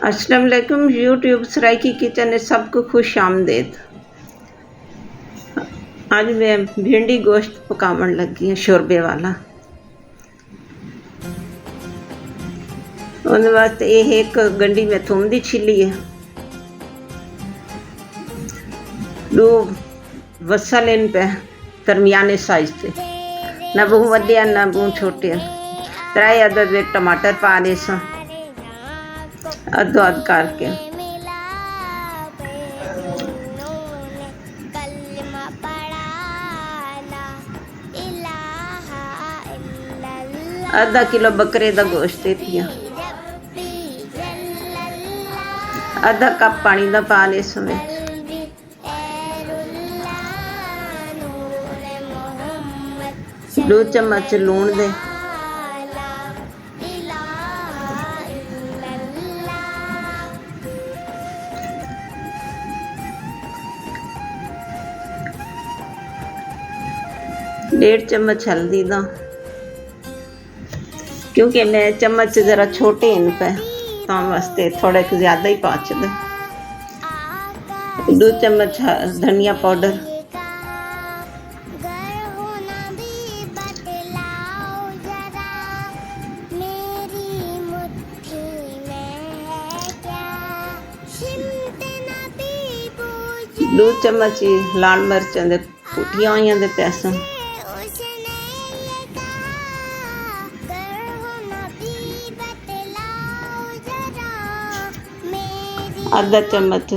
अस्सलाम वालेकुम। YouTube Saraiki kitchen में सबको खुश आमदेद। आज मैं भिंडी गोश्त पकावन लगी हूँ शोरबे वाला। उन वास्ते ये एक गंडी में थूम दी छिली है, दो वसा लेन पे दरमियाने साइज से, ना बहु वड्डिया ना बहु छोटे। त्रै अदद टमाटर पा दे सा अद्धो अध करके। आधा किलो बकरे का गोश्त दिया, आधा कप पानी का पा ले इसमें। 2 चम्मच लूण दे, 1.5 चम्मच हल्दी का, क्योंकि मैं चम्मच ज़रा छोटे इन पे तो वास्ते थोड़े ज़्यादा ही पाँच दे। 2 चम्मच धनिया पाउडर, 2 चम्मच लाल मिर्चों के कुटिया हुई दे पैसा, आधा चम्मच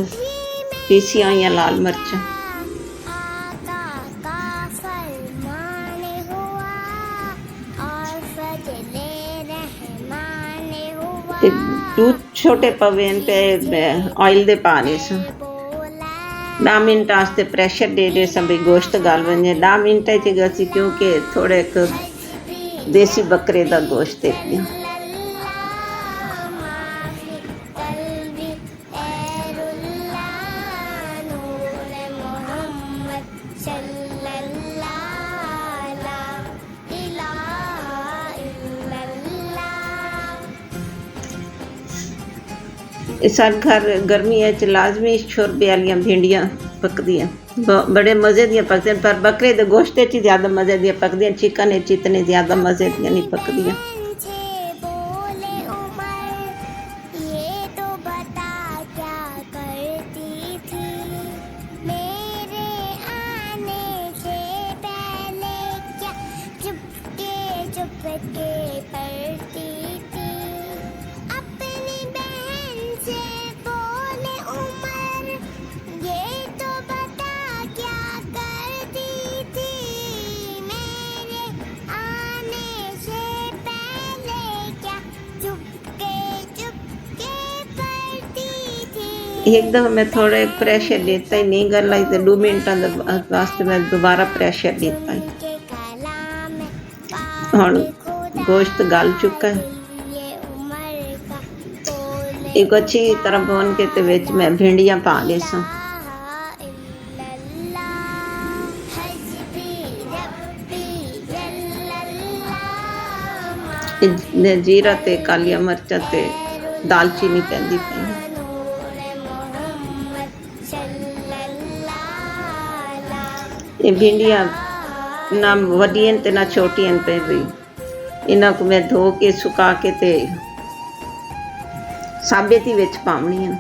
पीसिया हुई लाल मिर्च, दूध छोटे पवेन पे ऑयल दे पाने से 10 मिनट वास्ते प्रेशर दे दे सब गोश्त गाल वजे। 10 मिनट गसी, क्योंकि थोड़े एक देसी बकरे का गोश्त दे दिया। इस घर गर्मी लाजमी शोरबे वाली भिंडियाँ पकदियाँ, बड़े मज़े दियाँ पकदियाँ, पर बकरे के गोश्त ही ज़्यादा मज़े दियाँ पकदियाँ, चिकन इतने ज़्यादा मज़े दियाँ नहीं पकदियाँ। एक दफ़ा मैं थोड़े प्रेशर देता ही नहीं गल लाई तो 2 मिनटा वास्ते मैं दोबारा प्रेशर देता ही। हम गोश्त गल चुका है, एक अच्छी तरह भून के विच मैं भिंडियाँ पा ले सा। जीरा ते कालिया मिर्चा ते दालचीनी पैंदी पई। ये भिंडियाँ ना वड्डियां ते ना छोटियां पे भी, इन्हां को मैं धो के सुका के ते साबित ही विच पावणियां।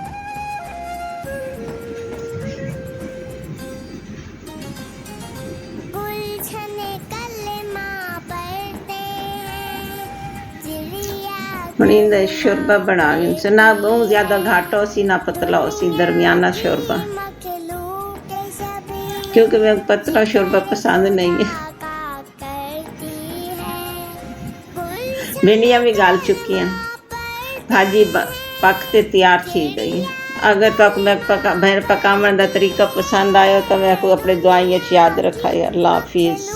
हुण इहदा शोरबा बना से, ना बहुत ज़्यादा घाटा हो सी ना पतला हो सी, दरमियाना शोरबा, क्योंकि मैं पतला शोरबा पसंद नहीं है। भिंडियाँ भी गाल चुकी हैं, भाजी पकते तैयार थी गई। अगर तो मैं पकावन का तरीका पसंद आया तो मैं अपने दुआइयां याद रखा है। अल्लाह हाफिज़।